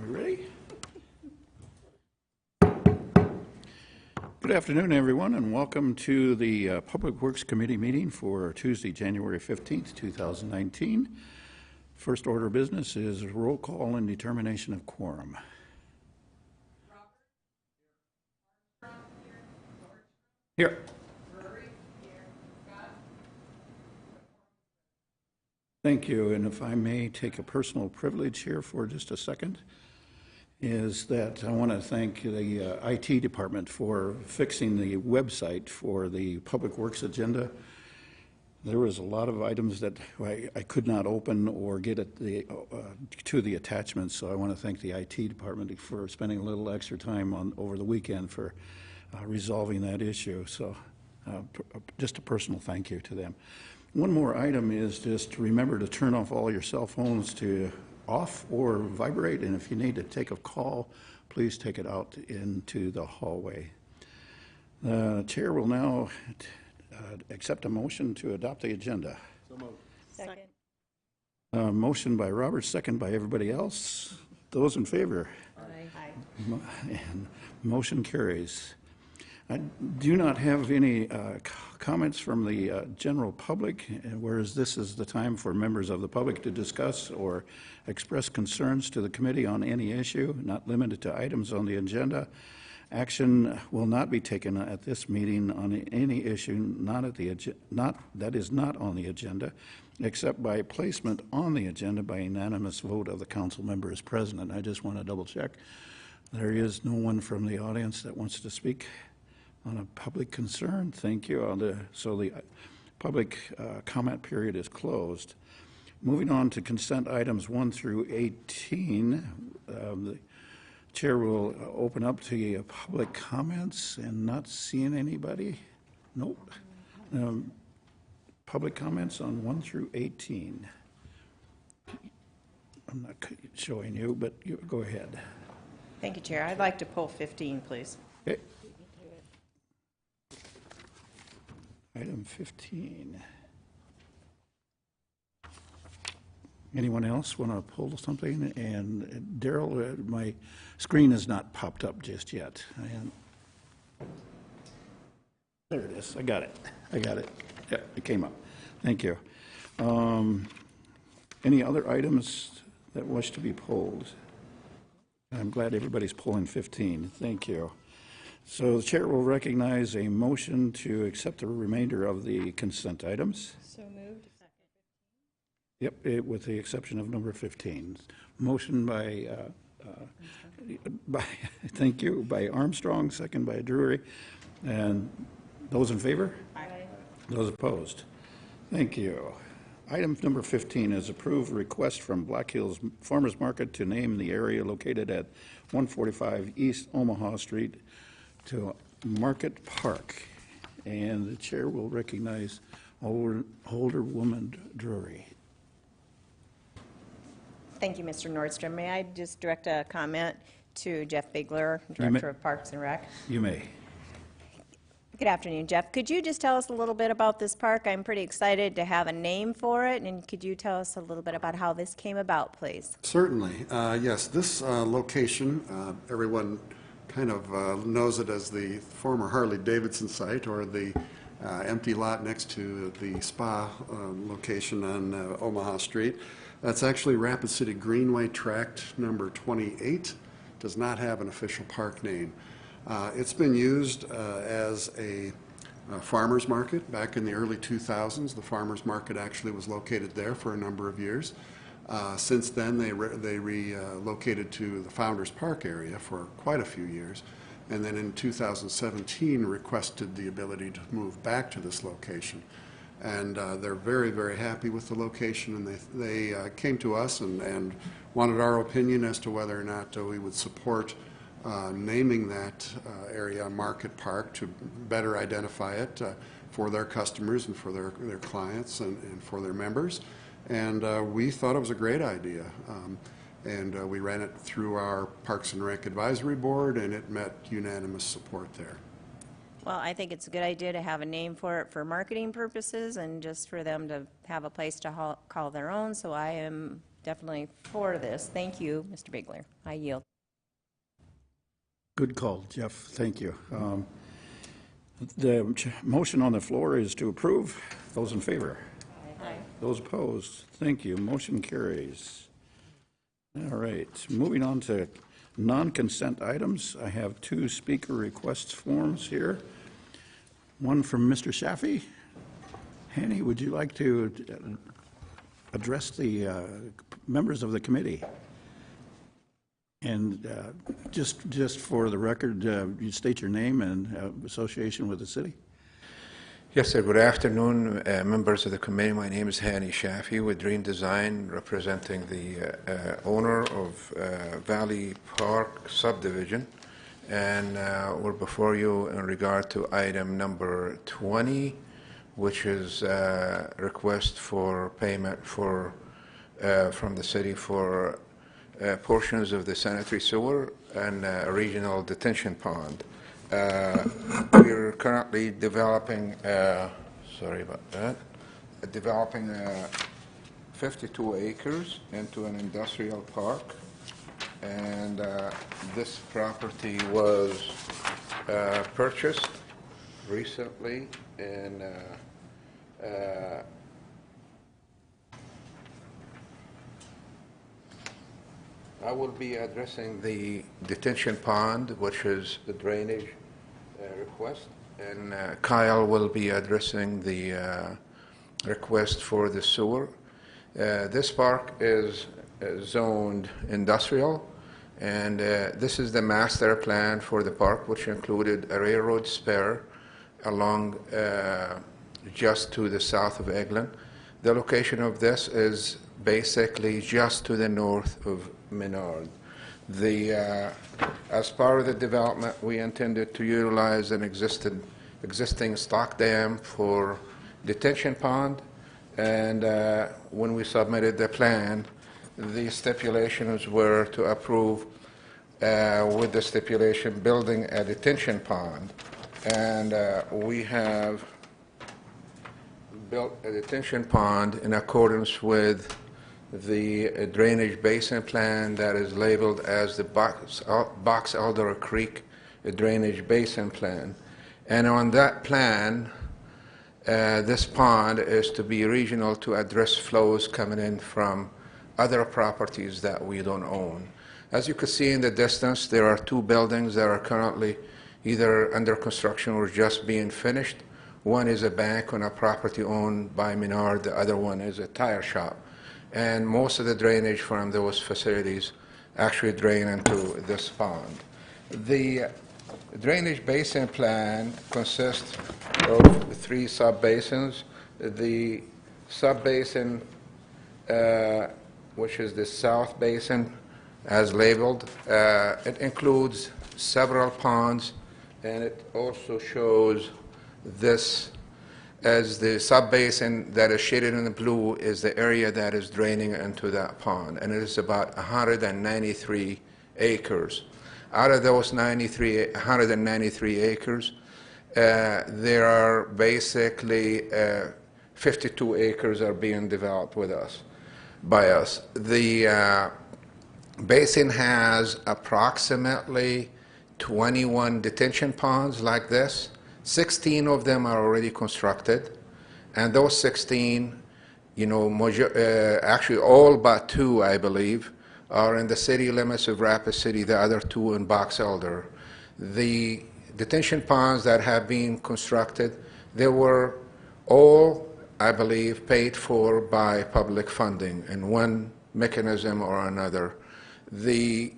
we ready? Good afternoon, everyone, and welcome to the Public Works Committee meeting for Tuesday, January 15th, 2019. First order of business is roll call and determination of quorum. Here. Thank you, and if I may take a personal privilege here for just a second, is that I want to thank the IT department for fixing the website for the Public Works agenda. There was a lot of items that I could not open or get at to the attachments, so I want to thank the IT department for spending a little extra time over the weekend for resolving that issue. So just a personal thank you to them. One more item is just remember to turn off all your cell phones to off or vibrate, and if you need to take a call, please take it out into the hallway. The chair will now accept a motion to adopt the agenda. So moved. Second. Motion by Robert, second by everybody else. Those in favor? Aye. And motion carries. I do not have any comments from the general public, whereas this is the time for members of the public to discuss or express concerns to the committee on any issue, not limited to items on the agenda. Action will not be taken at this meeting on any issue that is not on the agenda, except by placement on the agenda by unanimous vote of the council members present. And I just want to double check. There is no one from the audience that wants to speak on a public concern. Thank you. So the public comment period is closed. Moving on to consent items 1 through 18, the chair will open up to public comments and not seeing anybody. Nope. Public comments on 1 through 18. I'm not showing you, but you go ahead. Thank you, Chair. I'd like to pull 15, please. Okay. Item 15. Anyone else want to pull something? And Daryl, my screen has not popped up just yet. There it is. I got it. Yeah, it came up. Thank you. Any other items that wish to be pulled? I'm glad everybody's pulling 15. Thank you. So the chair will recognize a motion to accept the remainder of the consent items. So moved. Yep, with the exception of number 15. Motion by thank you, by Armstrong, second by Drury. And those in favor? Aye. Those opposed? Thank you. Item number 15 is approved request from Black Hills Farmers Market to name the area located at 145 East Omaha Street to Market Park. And the chair will recognize Alderwoman Drury. Thank you, Mr. Nordstrom. May I just direct a comment to Jeff Bigler, Director of Parks and Rec? You may. Good afternoon, Jeff. Could you just tell us a little bit about this park? I'm pretty excited to have a name for it, and could you tell us a little bit about how this came about, please? Certainly. Yes, this location, everyone kind of knows it as the former Harley-Davidson site, or the empty lot next to the spa location on Omaha Street. That's actually Rapid City Greenway Tract number 28. Does not have an official park name. It's been used as a farmer's market back in the early 2000s. The farmer's market actually was located there for a number of years. Since then, they relocated to the Founders Park area for quite a few years. And then in 2017, requested the ability to move back to this location. And they're very, very happy with the location. And they came to us and wanted our opinion as to whether or not we would support naming that area Market Park to better identify it for their customers and for their clients and for their members. And we thought it was a great idea. And we ran it through our Parks and Rec Advisory Board, and it met unanimous support there. Well, I think it's a good idea to have a name for it for marketing purposes and just for them to have a place to call their own. So I am definitely for this. Thank you, Mr. Bigler. I yield. Good call, Jeff. Thank you. The motion on the floor is to approve. Those in favor? Aye. Those opposed? Thank you. Motion carries. All right, moving on to non-consent items. I have 2 speaker requests forms here. One from Mr. Shafi. Hanny, would you like to address the members of the committee? And just for the record, you state your name and association with the city. Yes, sir. Good afternoon, members of the committee. My name is Hani Shafi with Dream Design, representing the owner of Valley Park Subdivision. And we're before you in regard to item number 20, which is request for payment for from the city for portions of the sanitary sewer and regional detention pond. We're currently developing, sorry about that, developing 52 acres into an industrial park. And this property was purchased recently, and I will be addressing the detention pond, which is the drainage request, and Kyle will be addressing the request for the sewer. This park is zoned industrial, and this is the master plan for the park, which included a railroad spur along just to the south of Eglin. The location of this is basically just to the north of Menard. As part of the development, we intended to utilize an existing stock dam for detention pond, and when we submitted the plan, the stipulations were to approve with the stipulation building a detention pond, and we have built a detention pond in accordance with the drainage basin plan that is labeled as the Box Elder Creek Drainage Basin Plan. And on that plan, this pond is to be regional to address flows coming in from other properties that we don't own. As you can see in the distance, there are 2 buildings that are currently either under construction or just being finished. One is a bank on a property owned by Menard, the other one is a tire shop. And most of the drainage from those facilities actually drain into this pond. The drainage basin plan consists of 3 sub-basins. The sub-basin, which is the south basin, as labeled, it includes several ponds, and it also shows this as the sub-basin that is shaded in the blue is the area that is draining into that pond, and it is about 193 acres. Out of those 193 acres, there are basically 52 acres are being developed by us. The basin has approximately 21 detention ponds like this. 16 of them are already constructed, and those 16, actually all but 2, I believe, are in the city limits of Rapid City, the other 2 in Box Elder. The detention ponds that have been constructed, they were all, I believe, paid for by public funding in one mechanism or another. The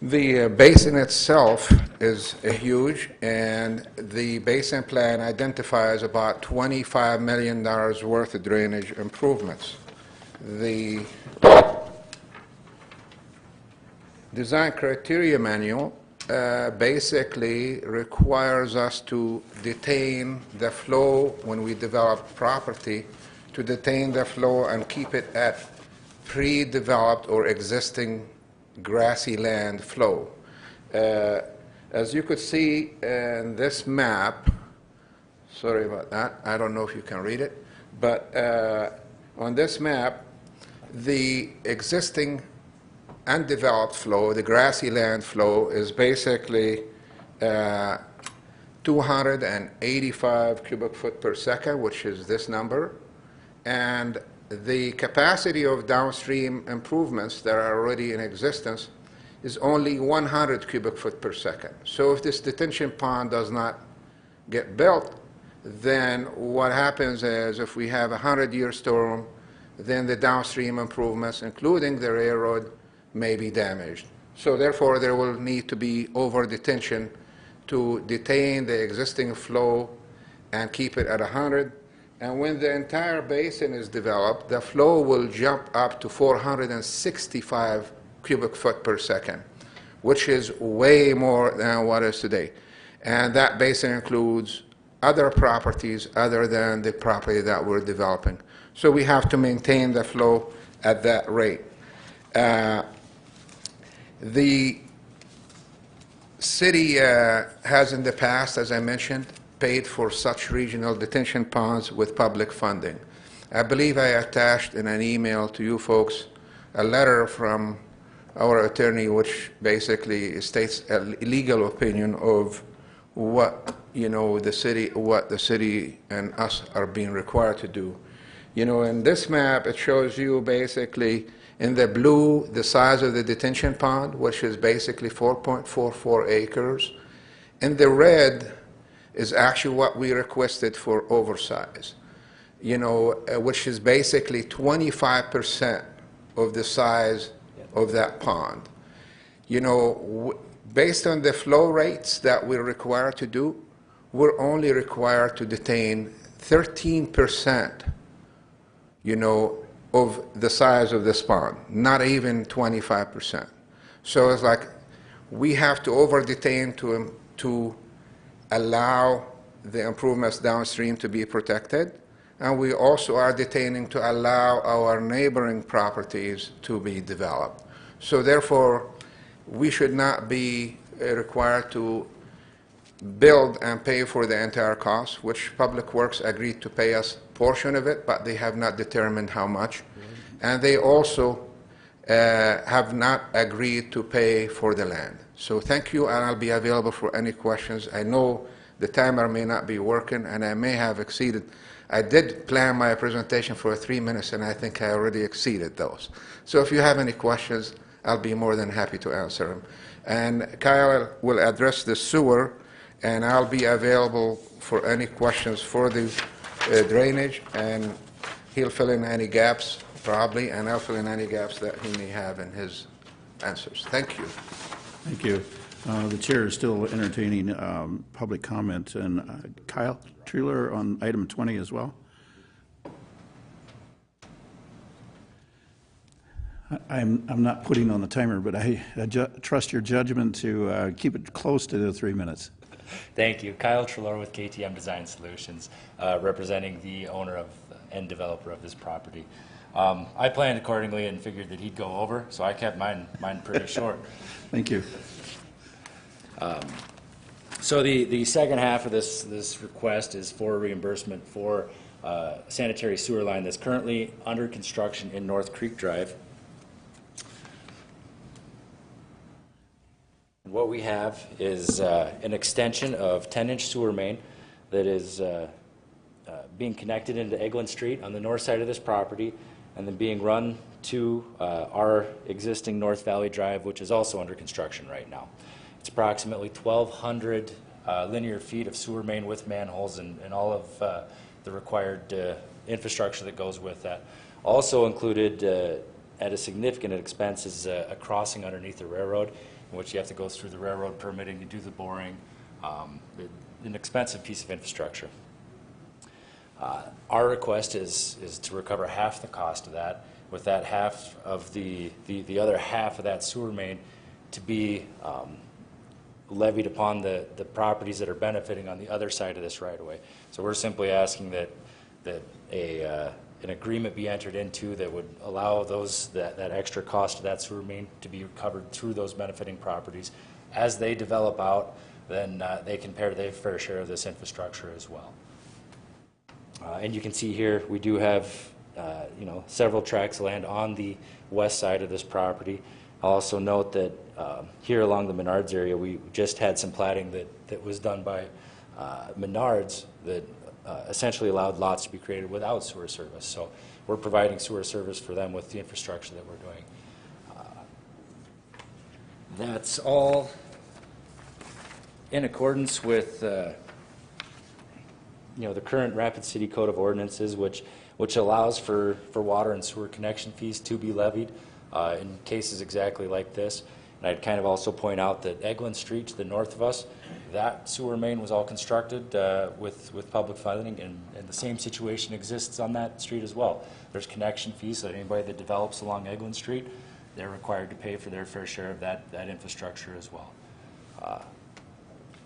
basin itself is huge, and the basin plan identifies about $25 million worth of drainage improvements. The design criteria manual basically requires us to detain the flow when we develop property, to detain the flow and keep it at pre-developed or existing grassy land flow. As you could see in this map, sorry about that, I don't know if you can read it, but on this map, the existing undeveloped flow, the grassy land flow, is basically 285 cubic foot per second, which is this number. And the capacity of downstream improvements that are already in existence is only 100 cubic foot per second. So if this detention pond does not get built, then what happens is if we have a 100-year storm, then the downstream improvements, including the railroad, may be damaged. So therefore, there will need to be over-detention to detain the existing flow and keep it at 100. And when the entire basin is developed, the flow will jump up to 465 cubic foot per second, which is way more than what is today. And that basin includes other properties other than the property that we're developing. So we have to maintain the flow at that rate. The city has in the past, as I mentioned, paid for such regional detention ponds with public funding. I believe I attached in an email to you folks a letter from our attorney which basically states a legal opinion of what the city and us are being required to do. In this map it shows you basically in the blue the size of the detention pond, which is basically 4.44 acres. In the red is actually what we requested for oversize, which is basically 25% of the size of that pond. Based on the flow rates that we're required to do, we're only required to detain 13%, of the size of this pond, not even 25%. So it's like we have to over-detain to allow the improvements downstream to be protected, and we also are detaining to allow our neighboring properties to be developed. So therefore, we should not be required to build and pay for the entire cost, which Public Works agreed to pay us a portion of it, but they have not determined how much. And they also have not agreed to pay for the land. So thank you, and I'll be available for any questions. I know the timer may not be working, and I may have exceeded. I did plan my presentation for 3 minutes, and I think I already exceeded those. So if you have any questions, I'll be more than happy to answer them. And Kyle will address the sewer, and I'll be available for any questions for the drainage, and he'll fill in any gaps, probably, and I'll fill in any gaps that he may have in his answers. Thank you. Thank you. The chair is still entertaining public comment. And Kyle Treeler on item 20 as well. I'm not putting on the timer, but I trust your judgment to keep it close to the 3 minutes. Thank you. Kyle Treloar with KTM Design Solutions, representing the owner of and developer of this property. I planned accordingly and figured that he'd go over, so I kept mine pretty short. Thank you. So the second half of this request is for reimbursement for sanitary sewer line that's currently under construction in North Creek Drive. What we have is an extension of 10-inch sewer main that is being connected into Eglin Street on the north side of this property, and then being run to our existing North Valley Drive, which is also under construction right now. It's approximately 1,200 linear feet of sewer main with manholes and all of the required infrastructure that goes with that. Also included at a significant expense is a crossing underneath the railroad, in which you have to go through the railroad permitting to do the boring, an expensive piece of infrastructure. Our request is to recover half the cost of that, with that half of the other half of that sewer main to be levied upon the properties that are benefiting on the other side of this right-of-way. So we're simply asking that an agreement be entered into that would allow that extra cost of that sewer main to be covered through those benefiting properties. As they develop out, then they can pay their fair share of this infrastructure as well. And you can see here we do have several tracts of land on the west side of this property. I'll also note that here along the Menards area, we just had some platting that was done by Menards that essentially allowed lots to be created without sewer service. So we're providing sewer service for them with the infrastructure that we're doing. That's all in accordance with the current Rapid City Code of Ordinances, which allows for water and sewer connection fees to be levied in cases exactly like this. And I'd kind of also point out that Eglin Street to the north of us, that sewer main was all constructed with public funding, and the same situation exists on that street as well. There's connection fees, so anybody that develops along Eglin Street, they're required to pay for their fair share of that infrastructure as well.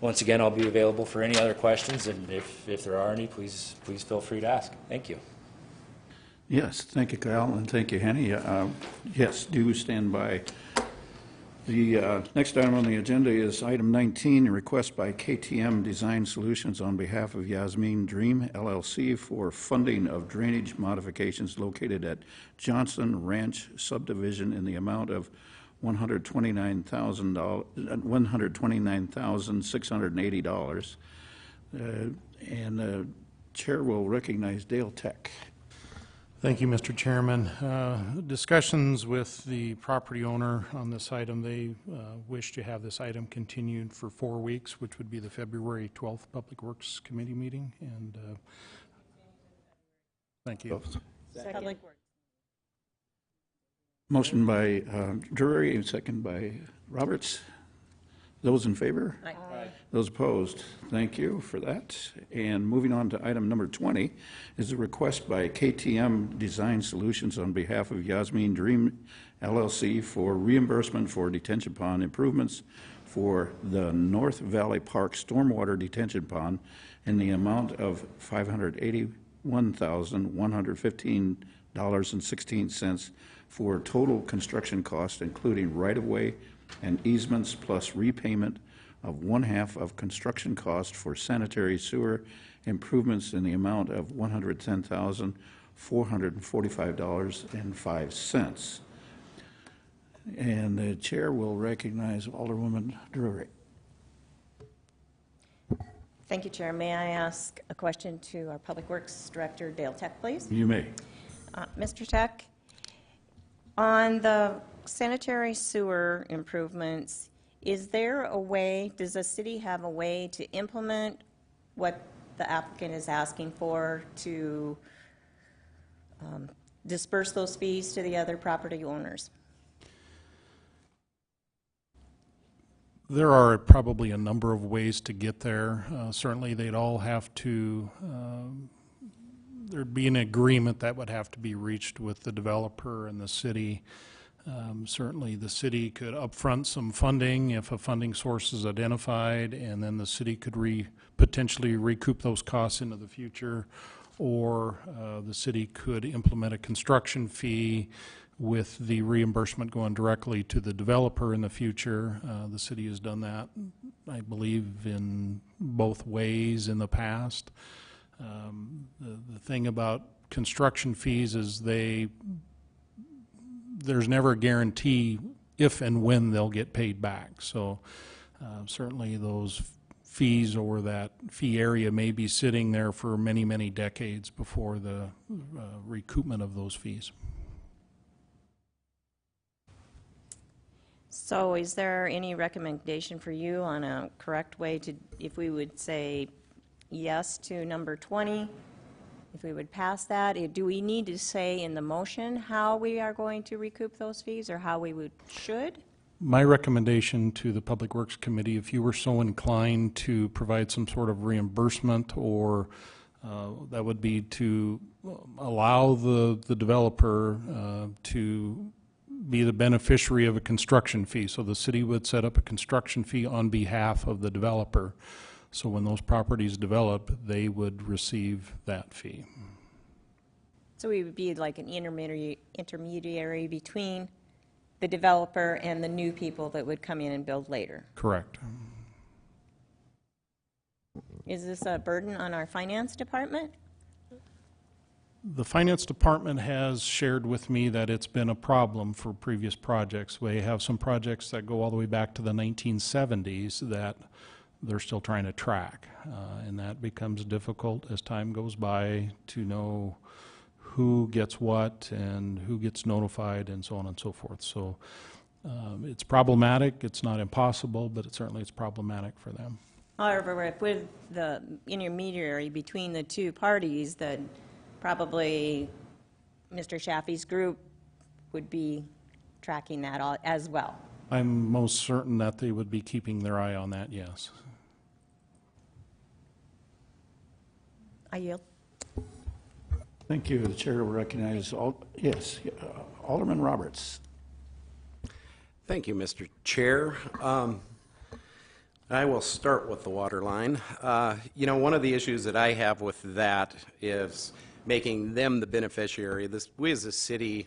Once again, I'll be available for any other questions, and if there are any, please feel free to ask. Thank you. Yes, thank you, Kyle, and thank you, Henny. Yes, do stand by. The next item on the agenda is item 19, a request by KTM Design Solutions on behalf of Yasmin Dream LLC for funding of drainage modifications located at Johnson Ranch subdivision in the amount of $129,680. And the chair will recognize Dale Tech. Thank you, Mr. Chairman. Discussions with the property owner on this item, they wish to have this item continued for 4 weeks, which would be the February 12th Public Works Committee meeting. And thank you. Second. Motion by Drury and second by Roberts. Those in favor? Aye. Those opposed? Thank you for that. And moving on to item number 20 is a request by KTM Design Solutions on behalf of Yasmin Dream LLC for reimbursement for detention pond improvements for the North Valley Park Stormwater Detention Pond in the amount of $581,115.16 for total construction cost, including right-of-way and easements plus repayment of 1/2 of construction cost for sanitary sewer improvements in the amount of $110,445.05. And the chair will recognize Alderwoman Drury. Thank you, Chair. May I ask a question to our Public Works Director, Dale Tech, please? You may. Mr. Tech, on the sanitary sewer improvements, is there a way, does the city have a way to implement what the applicant is asking for to disperse those fees to the other property owners? There are probably a number of ways to get there. Certainly, they'd all have to, there'd be an agreement that would have to be reached with the developer and the city. Certainly, the city could upfront some funding if a funding source is identified, and then the city could potentially recoup those costs into the future, or the city could implement a construction fee with the reimbursement going directly to the developer in the future. The city has done that, I believe, in both ways in the past. The thing about construction fees is there's never a guarantee if and when they'll get paid back. So certainly those fees or that fee area may be sitting there for many, many decades before the recoupment of those fees. So is there any recommendation for you on a correct way to, if we would say yes to number 20, if we would pass that? Do we need to say in the motion how we are going to recoup those fees, or how we should? My recommendation to the Public Works Committee, if you were so inclined to provide some sort of reimbursement, or that would be to allow the developer to be the beneficiary of a construction fee. So the city would set up a construction fee on behalf of the developer. So when those properties develop, they would receive that fee. So we would be like an intermediary between the developer and the new people that would come in and build later. Correct. Is this a burden on our finance department? The finance department has shared with me that it's been a problem for previous projects. We have some projects that go all the way back to the 1970s that they're still trying to track. And that becomes difficult as time goes by to know who gets what and who gets notified and so on and so forth. So it's problematic. It's not impossible, but it's problematic for them. However, if with the intermediary between the two parties, that probably Mr. Shaffey's group would be tracking that as well. I'm most certain that they would be keeping their eye on that, yes. I yield. Thank you. The chair will recognize, Alderman Roberts. Thank you, Mr. Chair. I will start with the water line. You know, one of the issues that I have with that is making them the beneficiary. We as a city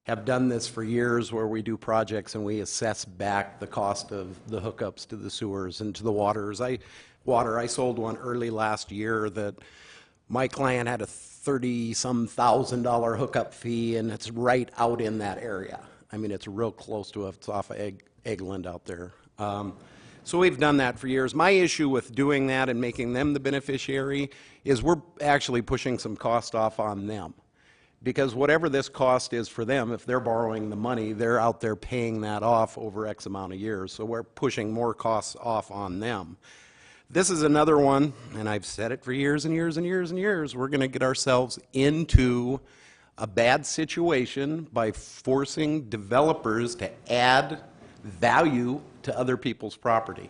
have done this for years, where we do projects and we assess back the cost of the hookups to the sewers and to the waters. I sold one early last year that my client had a $30-some thousand hookup fee, and it's right out in that area. I mean, it's real close to it. It's off of Eggland out there. So we've done that for years. My issue with doing that and making them the beneficiary is we're actually pushing some cost off on them. Because whatever this cost is for them, if they're borrowing the money, they're out there paying that off over X amount of years. So we're pushing more costs off on them. This is another one, and I've said it for years and years and years and years, we're going to get ourselves into a bad situation by forcing developers to add value to other people's property.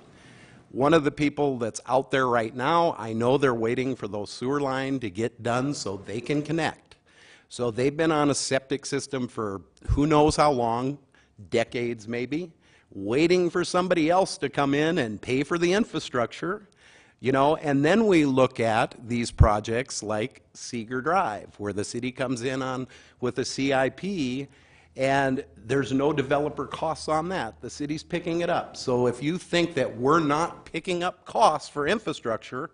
One of the people that's out there right now, I know they're waiting for those sewer line to get done so they can connect. So they've been on a septic system for who knows how long, decades maybe, waiting for somebody else to come in and pay for the infrastructure, you know, and then we look at these projects like Seeger Drive, where the city comes in on with a CIP, and there's no developer costs on that. The city's picking it up. So if you think that we're not picking up costs for infrastructure,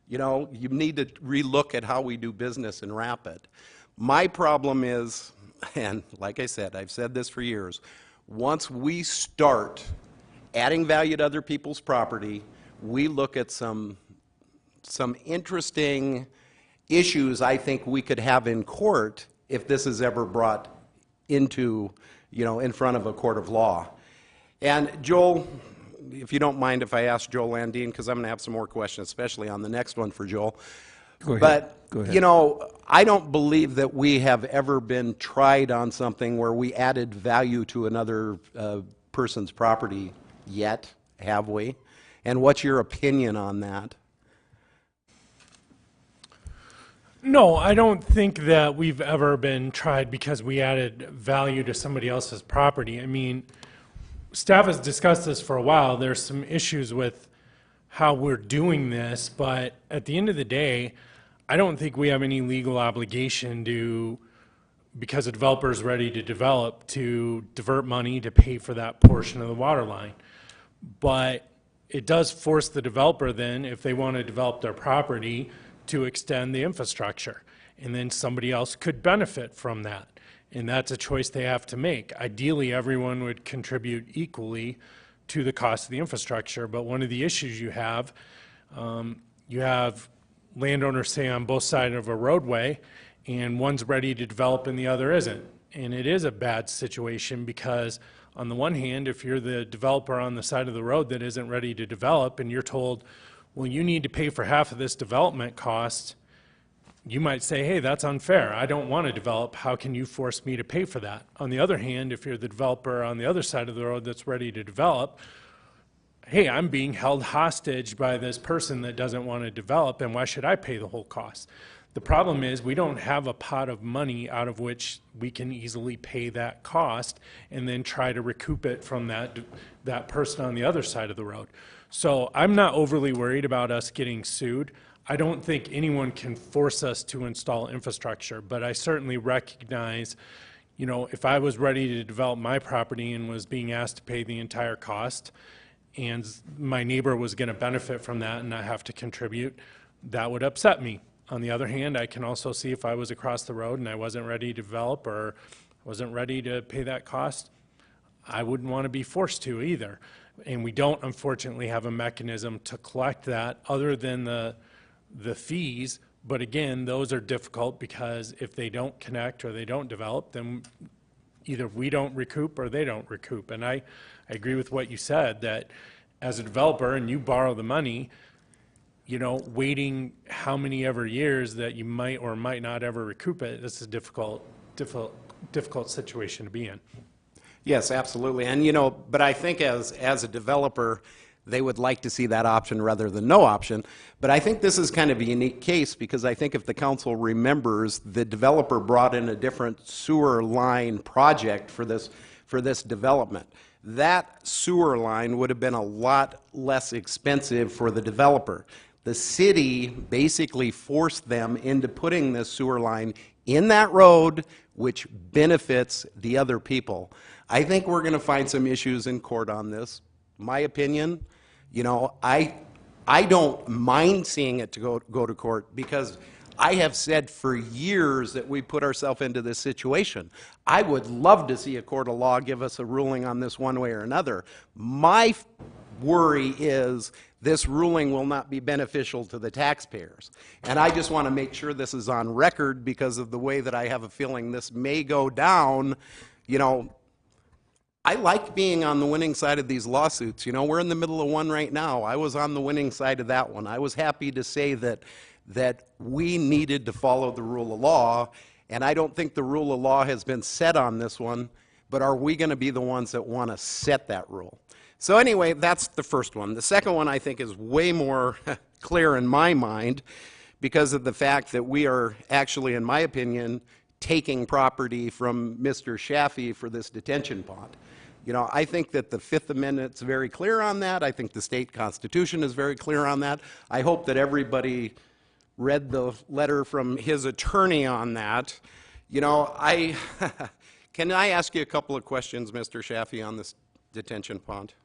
you know, you need to relook at how we do business in Rapid. My problem is, and like I said, I've said this for years, once we start adding value to other people's property, we look at some interesting issues I think we could have in court if this is ever brought into, you know, in front of a court of law. And Joel, if you don't mind if I ask Joel Landine, because I'm going to have some more questions, especially on the next one for Joel. Go ahead. But, Go ahead. you know, I don't believe that we have ever been tried on something where we added value to another person's property yet, have we? And what's your opinion on that? No, I don't think that we've ever been tried because we added value to somebody else's property. I mean, staff has discussed this for a while. There's some issues with how we're doing this, but at the end of the day, I don't think we have any legal obligation to, because a developer is ready to develop, to divert money to pay for that portion of the water line. But it does force the developer then, if they want to develop their property, to extend the infrastructure, and then somebody else could benefit from that, and that's a choice they have to make. Ideally, everyone would contribute equally to the cost of the infrastructure, but one of the issues you have landowners, say, on both sides of a roadway, and one's ready to develop and the other isn't, and it is a bad situation because on the one hand, if you're the developer on the side of the road that isn't ready to develop and you're told, well, you need to pay for half of this development cost, you might say, hey, that's unfair. I don't want to develop. How can you force me to pay for that? On the other hand, if you're the developer on the other side of the road that's ready to develop, hey, I'm being held hostage by this person that doesn't want to develop, and why should I pay the whole cost? The problem is we don't have a pot of money out of which we can easily pay that cost and then try to recoup it from that person on the other side of the road. So I'm not overly worried about us getting sued. I don't think anyone can force us to install infrastructure, but I certainly recognize, you know, if I was ready to develop my property and was being asked to pay the entire cost and my neighbor was going to benefit from that and not have to contribute, that would upset me. On the other hand, I can also see if I was across the road and I wasn't ready to develop or wasn't ready to pay that cost, I wouldn't want to be forced to either. And we don't, unfortunately, have a mechanism to collect that other than the fees. But again, those are difficult because if they don't connect or they don't develop, then either we don't recoup or they don't recoup. And I agree with what you said, that as a developer and you borrow the money, you know, waiting how many ever years that you might or might not ever recoup it, this is a difficult situation to be in. Yes, absolutely. And, you know, but I think as a developer, they would like to see that option rather than no option. But I think this is kind of a unique case because I think if the council remembers, the developer brought in a different sewer line project for this development. That sewer line would have been a lot less expensive for the developer. The city basically forced them into putting this sewer line in that road, which benefits the other people. I think we're going to find some issues in court on this. My opinion, you know, I don't mind seeing it to go to court because I have said for years that we put ourselves into this situation. I would love to see a court of law give us a ruling on this one way or another. My worry is this ruling will not be beneficial to the taxpayers. And I just want to make sure this is on record because of the way that I have a feeling this may go down. You know, I like being on the winning side of these lawsuits. You know, we're in the middle of one right now. I was on the winning side of that one. I was happy to say that we needed to follow the rule of law, and I don't think the rule of law has been set on this one, but are we going to be the ones that want to set that rule? So anyway, that's the first one. The second one I think is way more clear in my mind because of the fact that we are actually, in my opinion, taking property from Mr. Shaffey for this detention pond. You know, I think that the Fifth Amendment's very clear on that. I think the state constitution is very clear on that. I hope that everybody read the letter from his attorney on that. You know, can I ask you a couple of questions, Mr. Shaffey, on this detention pond?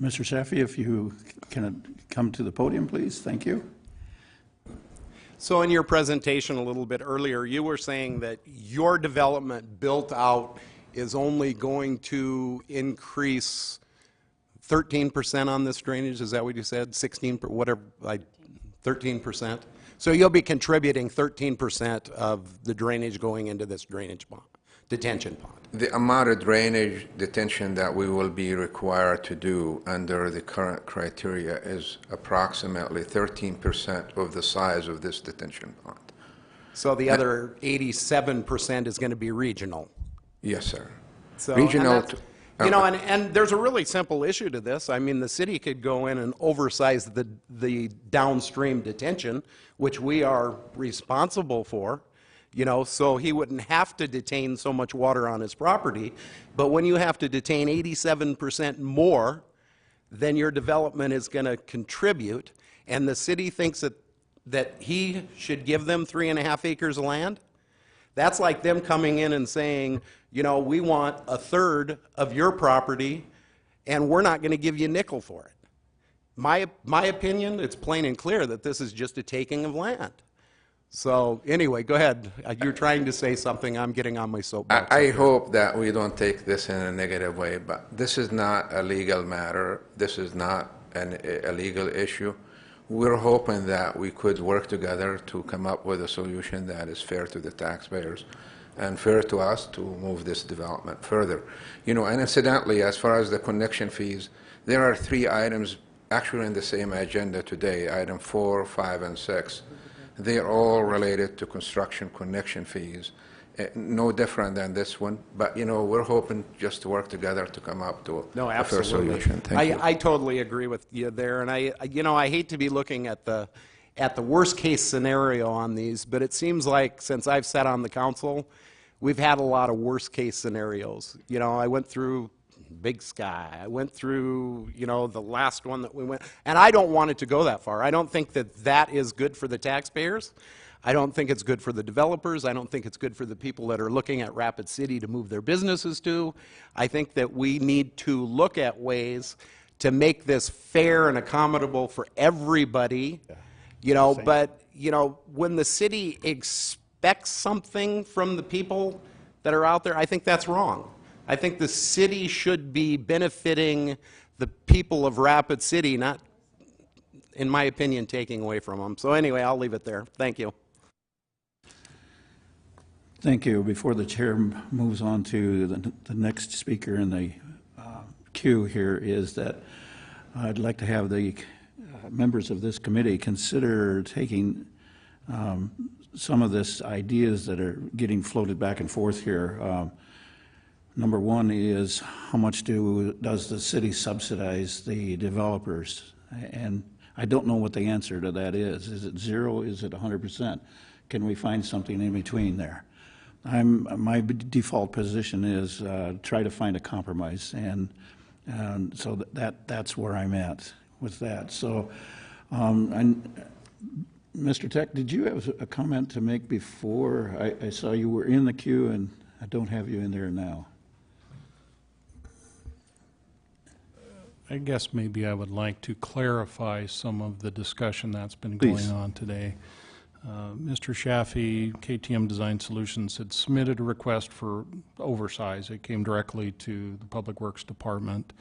Mr. Shaffey, if you can come to the podium, please. Thank you. So in your presentation a little bit earlier, you were saying that your development built out is only going to increase 13% on this drainage. Is that what you said? 16, whatever, like 13%? So you'll be contributing 13% of the drainage going into this drainage pond, detention pond. The amount of drainage detention that we will be required to do under the current criteria is approximately 13% of the size of this detention pond. So the other 87% is going to be regional. Yes, sir. So, Regional. You know, and there's a really simple issue to this. I mean, the city could go in and oversize the downstream detention, which we are responsible for. You know, so he wouldn't have to detain so much water on his property. But when you have to detain 87% more, then your development is going to contribute. And the city thinks that he should give them 3.5 acres of land. That's like them coming in and saying, you know, we want 1/3 of your property, and we're not going to give you a nickel for it. My opinion, it's plain and clear that this is just a taking of land. So anyway, go ahead. You're trying to say something. I'm getting on my soapbox. I hope that we don't take this in a negative way, but this is not a legal matter. This is not a legal issue. We're hoping that we could work together to come up with a solution that is fair to the taxpayers and fair to us to move this development further. You know, and incidentally, as far as the connection fees, there are 3 items actually in the same agenda today, item 4, 5, and 6. They're all related to construction connection fees. No different than this one, but you know, we're hoping just to work together to come up to a fair solution. Thank you. I totally agree with you there, and I hate to be looking at the worst case scenario on these, but it seems like since I've sat on the council, we've had a lot of worst case scenarios. You know, I went through Big Sky. I went through, you know, the last one that we went, and I don't want it to go that far. I don't think that is good for the taxpayers. I don't think it's good for the developers. I don't think it's good for the people that are looking at Rapid City to move their businesses to. I think that we need to look at ways to make this fair and accommodable for everybody, you know, but you know, when the city expects something from the people that are out there, I think that's wrong. I think the city should be benefiting the people of Rapid City, not, in my opinion, taking away from them. So anyway, I'll leave it there. Thank you. Thank you. Before the chair moves on to the next speaker in the queue here, is that I'd like to have the members of this committee consider taking some of this ideas that are getting floated back and forth here. Number one is, how much does the city subsidize the developers? And I don't know what the answer to that is. Is it 0? Is it 100%? Can we find something in between there? My default position is try to find a compromise, and so that's where I'm at with that. So, Mr. Tech, did you have a comment to make before? I saw you were in the queue, and I don't have you in there now. I guess maybe I would like to clarify some of the discussion that's been going on today. Mr. Shaffey, KTM Design Solutions, had submitted a request for oversize. It came directly to the Public Works Department.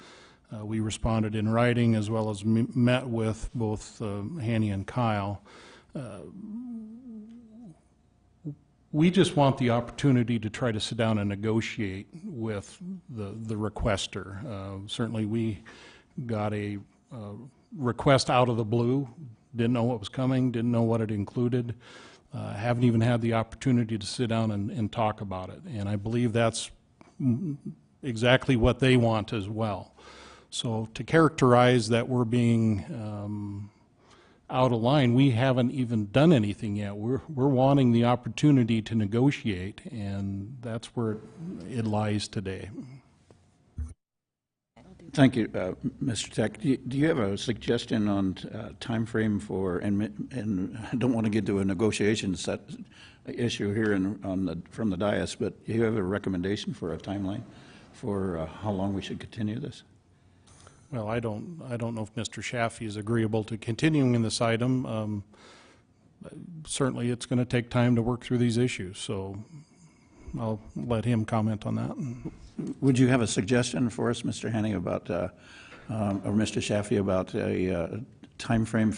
We responded in writing, as well as met with both Hanny and Kyle. We just want the opportunity to try to sit down and negotiate with the requester. Certainly we got a request out of the blue, didn't know what was coming, didn't know what it included, haven't even had the opportunity to sit down and talk about it. And I believe that's exactly what they want as well. So to characterize that we're being out of line, we haven't even done anything yet. We're wanting the opportunity to negotiate, and that's where it lies today. Thank you, Mr. Tech. Do you have a suggestion on time frame for, and I don't want to get to a negotiation issue here from the dais, but do you have a recommendation for a timeline for how long we should continue this? Well, I don't know if Mr. Shaffey is agreeable to continuing in this item. Certainly, it's going to take time to work through these issues, so I'll let him comment on that. Would you have a suggestion for us, Mr. Hanning, about, or Mr. Shaffey, about a time frame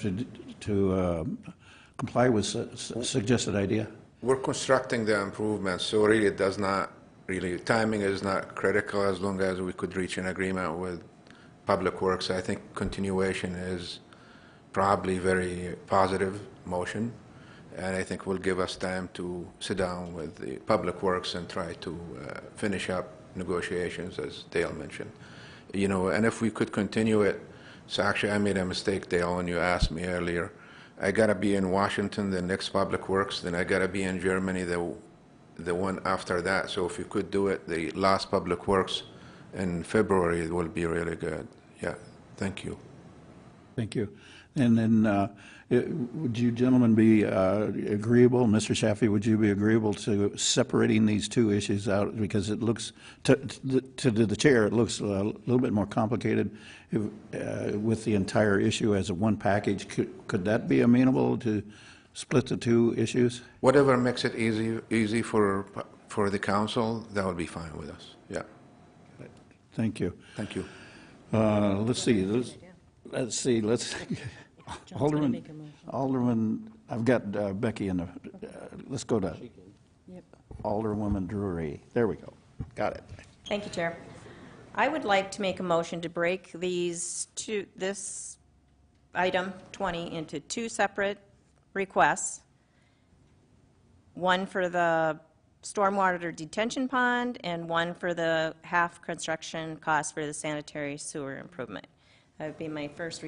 to comply with suggested idea? We're constructing the improvements, so really it does not, timing is not critical as long as we could reach an agreement with Public Works. I think continuation is probably very positive motion, and I think will give us time to sit down with the Public Works and try to finish up negotiations, as Dale mentioned. You know, and if we could continue it, so actually I made a mistake, Dale, when you asked me earlier. I gotta be in Washington, the next Public Works, then I gotta be in Germany, the one after that. So if you could do it, the last Public Works in February, it will be really good. Yeah, thank you. Thank you. And then would you gentlemen be agreeable, Mr. Shaffey, would you be agreeable to separating these two issues out? Because it looks, to the chair, it looks a little bit more complicated with the entire issue as a one package. Could that be amenable to split the two issues? Whatever makes it easy for the council, that would be fine with us. Yeah. Thank you. Thank you. Let's see. Alderman, I've got Becky in the, let's go to Alderwoman Drury. There we go. Got it. Thank you, Chair. I would like to make a motion to break this item 20 into two separate requests. One for the stormwater detention pond and one for the half construction cost for the sanitary sewer improvement. That would be my first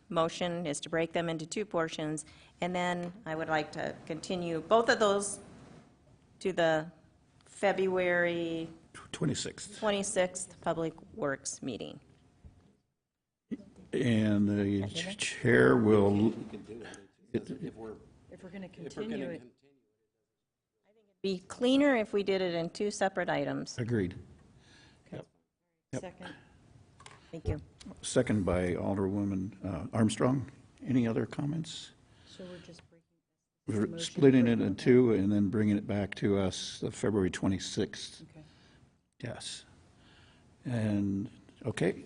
motion, is to break them into two portions, and then I would like to continue both of those to the February 26th Public Works meeting. And the chair will, If we're going to continue it. Be cleaner if we did it in two separate items. agreed. Second. Thank you. Second by Alderwoman Armstrong. Any other comments? So we're just breaking. we're splitting it in two and then bringing it back to us the February 26th. Yes. And, okay,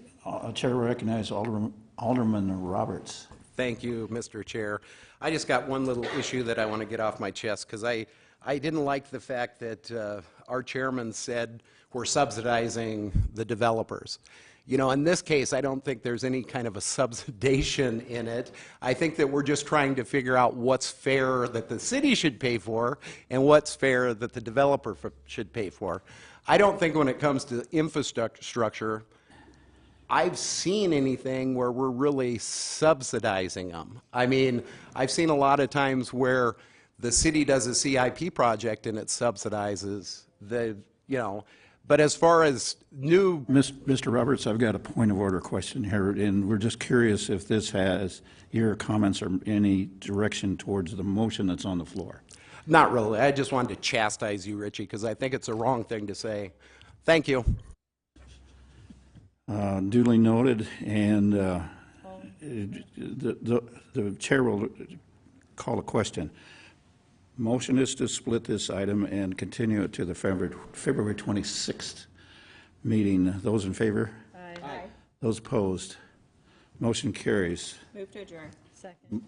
Chair will recognize Alderman Roberts. Thank you, Mr. Chair. I just got one little issue that I want to get off my chest, because I didn't like the fact that our chairman said we're subsidizing the developers. You know, in this case, I don't think there's any kind of a subsidization in it. I think that we're just trying to figure out what's fair that the city should pay for and what's fair that the developer should pay for. I don't think when it comes to infrastructure, I've seen anything where we're really subsidizing them. I mean, I've seen a lot of times where the city does a CIP project and it subsidizes the, you know, but as far as new... Mr. Roberts, I've got a point of order question here, and we're just curious if this has your comments or any direction towards the motion that's on the floor. Not really. I just wanted to chastise you, Richie, because I think it's a wrong thing to say. Thank you. Duly noted, and the chair will call a question. Motion is to split this item and continue it to the February 26th meeting. Those in favor? Aye. Those opposed? Motion carries. Move to adjourn. Second.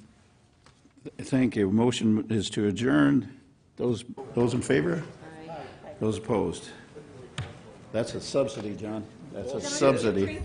Thank you. Motion is to adjourn. Those in favor? Aye. Those opposed? That's a subsidy, John. That's a subsidy.